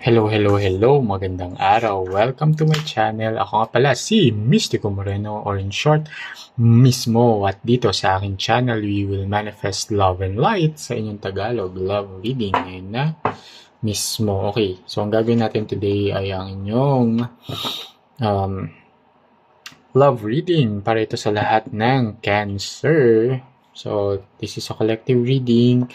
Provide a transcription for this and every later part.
Hello, hello, hello! Magandang araw! Welcome to my channel. Ako nga pala si Mystico Moreno or in short, Mismo. At dito sa aking channel, we will manifest love and light sa inyong Tagalog love reading. Ngayon na, Mismo. Okay, so ang gagawin natin today ay ang inyong um, love reading para ito sa lahat ng Cancer. So, this is a collective reading.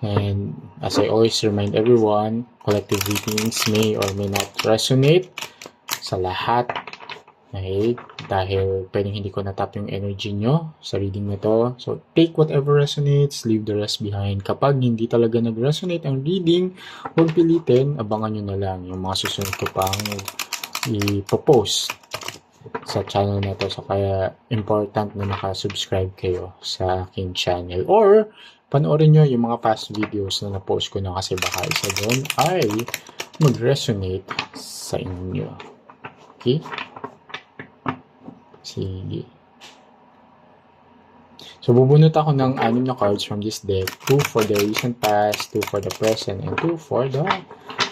And as I always remind everyone, collective readings may or may not resonate sa lahat. Okay? Dahil pwedeng hindi ko natap yung energy nyo sa reading na to. So, take whatever resonates, leave the rest behind. Kapag hindi talaga nag-resonate ang reading, huwag pilitin, abangan nyo na lang yung mga susunod ko pang i-post sa channel na to. So, kaya important na nakasubscribe kayo sa aking channel. Or, panoorin nyo yung mga past videos na na-post ko na kasi baka isa doon ay mag-resonate sa inyo. Okay? Sige. So, bubunot ako ng 6 na cards from this deck. 2 for the recent past, 2 for the present, and 2 for the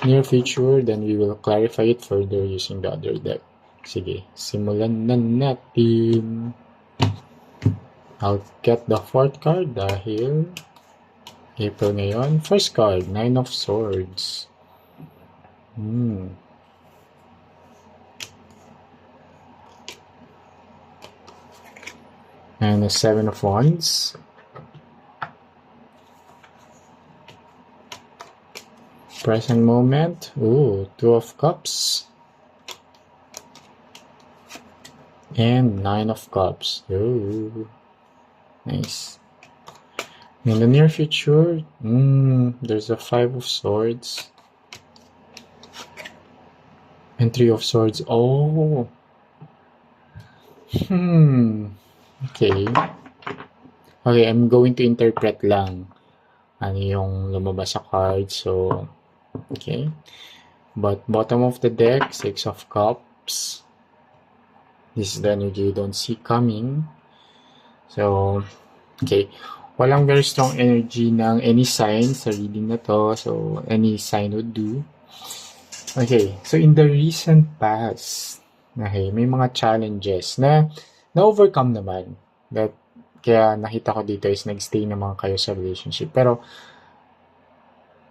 near future. Then, we will clarify it further using the other deck. Sige, simulan na natin. I'll get the 4th card dahil April ngayon. First card, 9 of Swords. And the 7 of Wands. Present moment. Ooh, 2 of Cups. And 9 of Cups. Ooh, nice. In the near future, there's a 5 of Swords. And 3 of Swords. Oh. Okay. Okay, I'm going to interpret lang ano yung lumabas sa card. So, okay. But bottom of the deck, 6 of Cups. This is the energy you don't see coming. So, okay. Walang very strong energy ng any sign sa reading na to. So, any sign would do. Okay. So, in the recent past, okay, may mga challenges na na-overcome naman. Kaya nakita ko dito is nag-stay naman kayo sa relationship. Pero,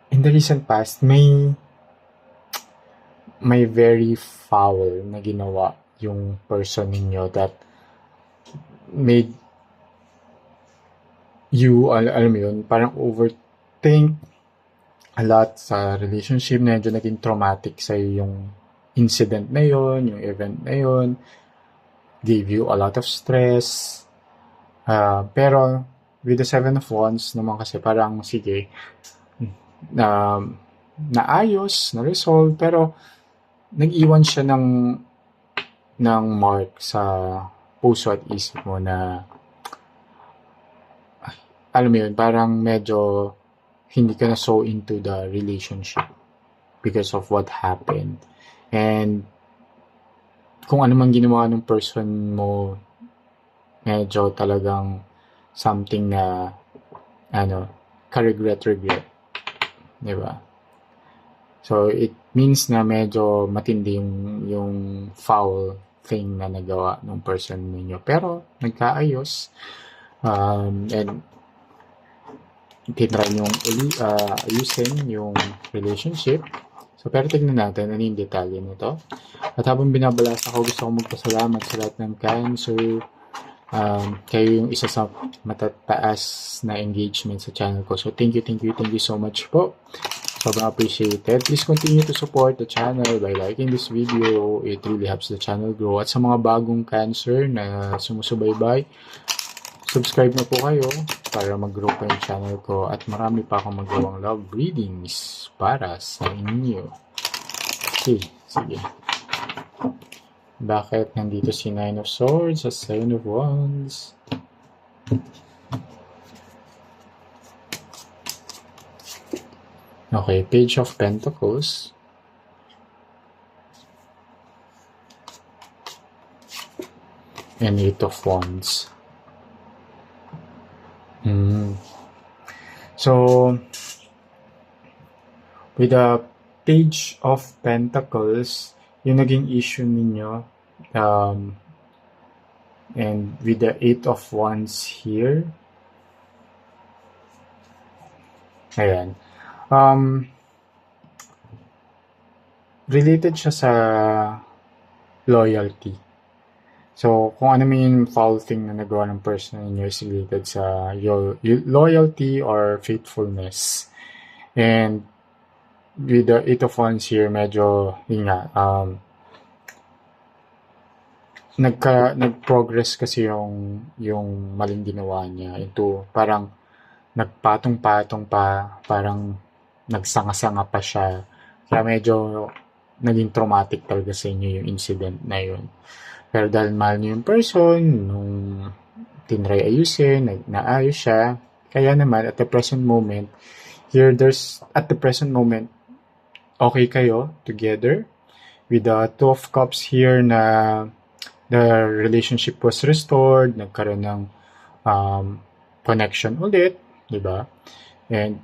in the recent past, may very foul na ginawa yung person ninyo that made you, alam mo yun, parang overthink a lot sa relationship. Medyo naging traumatic sa yung incident na yun, yung event na yun. Gave you a lot of stress. Pero, with the 7 of Wands naman kasi parang, sige, naayos, na-resolve, pero nag-iwan siya ng mark sa puso at isip mo na alam mo yun, parang medyo hindi ka na so into the relationship because of what happened. And kung ano man ginawa ng person mo, medyo talagang something na ka-regret. Diba? So, it means na medyo matindi yung foul thing na nagawa ng person ninyo. Pero, nagkaayos. And tinry nyong ayusin yung relationship. So, pero tignan natin ano yung detalye nito. At habang binabalasa ko, gusto ko magpasalamat sa lahat ng Cancer. Kayo yung isa sa matataas na engagement sa channel ko. So, thank you so much po. Sobrang appreciated. Please continue to support the channel by liking this video. It really helps the channel grow. At sa mga bagong Cancer na sumusubaybay, subscribe na po kayo para mag-grow pa yung channel ko at marami pa akong magawang love readings para sa inyo. Okay, sige. Bakit nandito si 9 of Swords at 7 of Wands? Okay, Page of Pentacles. And 8 of Wands. So, with the Page of Pentacles, yung naging issue ninyo. And with the Eight of Wands here. Ayan. Related siya sa loyalty. So, kung ano man yung foul thing na nagawa ng person ninyo is related sa your loyalty or faithfulness. And with the Eight of Wands here, medyo, yun nga, nag-progress kasi yung maling ginawa niya into parang nagpatong-patong pa, parang nagsanga-sanga pa siya. Kaya medyo naging traumatic talaga sa inyo yung incident na yun. Pero dahil mahal niyo yung person, nung tinry ayusin, naayos siya, kaya naman at the present moment, at the present moment, okay kayo together. With the Two of Cups here na the relationship was restored, nagkaroon ng connection ulit, di ba? And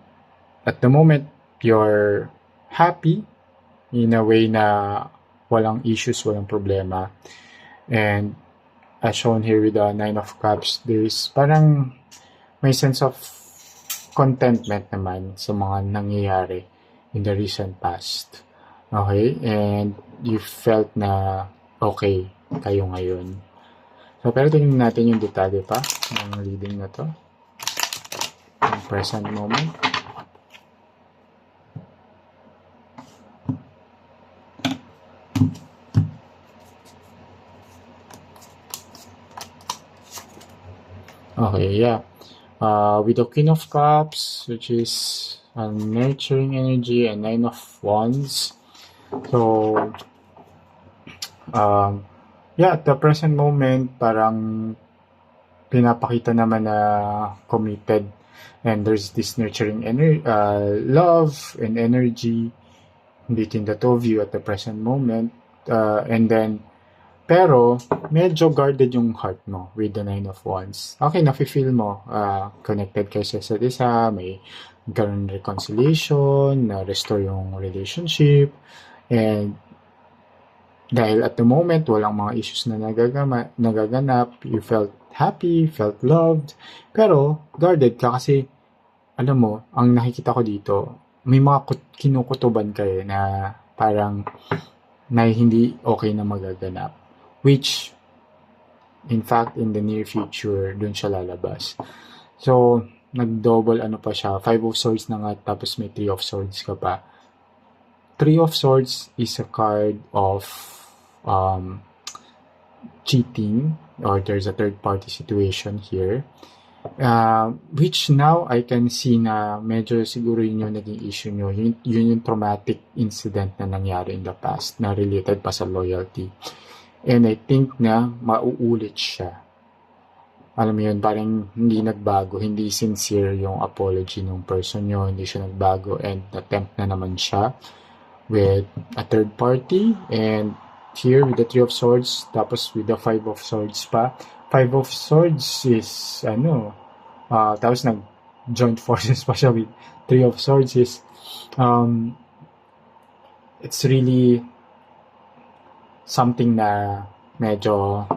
at the moment, you're happy in a way na walang issues, walang problema. And as shown here with the Nine of Cups, there's parang may sense of contentment naman sa mga nangyayari in the recent past. Okay? And you felt na okay kayo ngayon. So, pero tingnan natin yung detalye pa ng reading na to. Yung present moment. Okay, yeah. With the Queen of Cups, which is a nurturing energy, and Nine of Wands. So, yeah, at the present moment, parang pinapakita naman na committed, and there's this nurturing love and energy between the two of you at the present moment. And then, pero medyo guarded yung heart mo with the Nine of Wands. Okay, nafe-feel mo connected kayo sa isa't isa, may nagkaroon reconciliation, na-restore yung relationship, and dahil at the moment, walang mga issues na nagaganap, you felt happy, felt loved, pero guarded ka kasi, alam mo, ang nakikita ko dito, may mga kinukutuban kayo na parang na hindi okay na magaganap. Which, in fact, in the near future, dun siya lalabas. So, nag-double pa siya. Five of Swords na nga, tapos may Three of Swords ka pa. Three of Swords is a card of cheating, or there's a third-party situation here. Which now, I can see na medyo siguro yun yung naging issue nyo. Yun yung traumatic incident na nangyari in the past na related pa sa loyalty. And I think na mauulit siya. Alam mo yun, parang hindi nagbago, hindi sincere yung apology ng person nyo, hindi siya nagbago, and attempt na naman siya with a third party. And here with the Three of Swords, tapos with the Five of Swords pa. Five of Swords is, tapos nag-joint forces pa siya with Three of Swords is, it's really something na medyo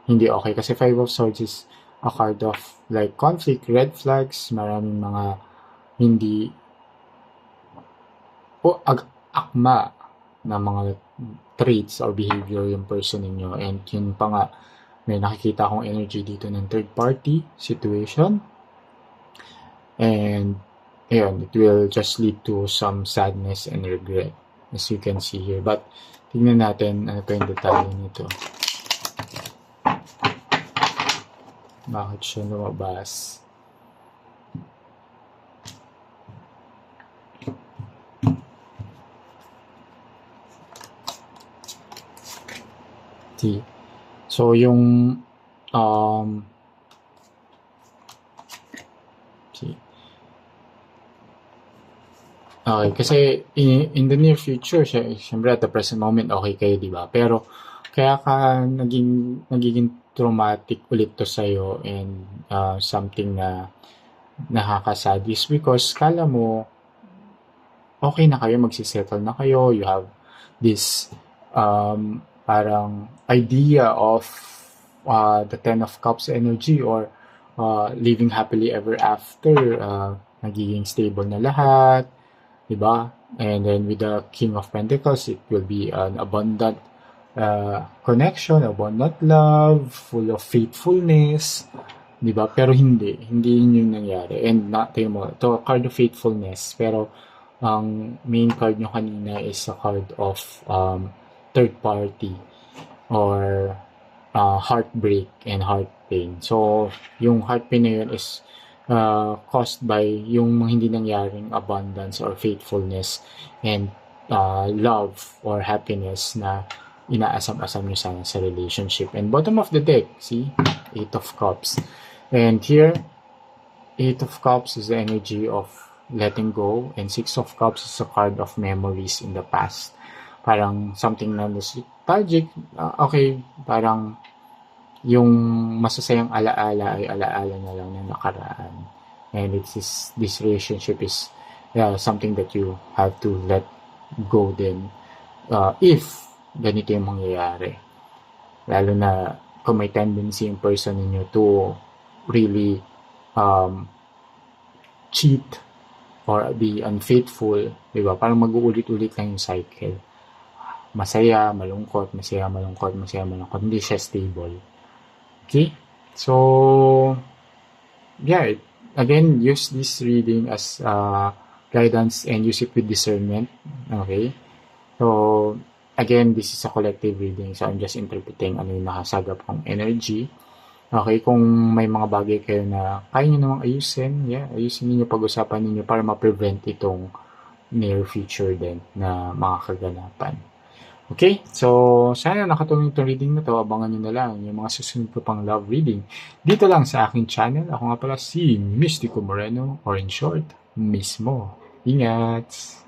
hindi okay. Kasi Five of Swords is a card of like conflict, red flags, maraming mga hindi akma na mga traits or behavior yung person ninyo. And yun pa nga, may nakikita akong energy dito ng third party situation. And ayun, it will just lead to some sadness and regret, as you can see here. But tingnan natin ano pa yung detalye nito. Bakit siya lumabas? So yung okay, kasi in the near future, syempre at the present moment, okay kayo, di ba? Pero, kaya ka nagiging traumatic ulit to sa'yo and something na nakakasad is because kala mo, okay na kayo, magsisettle na kayo, you have this parang idea of the Ten of Cups energy, or living happily ever after, nagiging stable na lahat, diba? And then with the King of Pentacles, it will be an abundant connection, abundant love, full of faithfulness, diba? Pero hindi yun yung nangyari. And tingnan mo, to card of faithfulness, pero ang main card nyo kanina is a card of third party, or heartbreak and heart pain. So, yung heart pain na yun is caused by yung hindi nangyaring abundance or faithfulness and love or happiness na inaasam-asam nyo sana sa relationship. And bottom of the deck, see? Eight of Cups. And here, Eight of Cups is the energy of letting go, and Six of Cups is a card of memories in the past. Parang something na nostalgic, okay, parang yung masasayang alaala ay alaala na lang ng nakaraan. And this relationship is something that you have to let go din if ganito yung mangyayari. Lalo na kung may tendency yung person ninyo to really cheat or be unfaithful, diba? Parang mag-uulit-ulit lang yung cycle. Masaya, malungkot, masaya, malungkot, masaya, malungkot. Hindi siya stable. Okay? So, yeah, again, use this reading as guidance and use it with discernment. Okay? So, again, this is a collective reading, so I'm just interpreting ano yung nakasagap kong energy. Okay, kung may mga bagay kayo na kaya nyo namang ayusin, ayusin niyo, pag-usapan niyo para ma-prevent itong near future din na mga kaganapan. Okay, so sana nakatulong itong reading na to. Abangan nyo na lang yung mga susunod ko pang love reading dito lang sa aking channel. Ako nga pala si Mystico Moreno, or in short, Mismo. Ingat!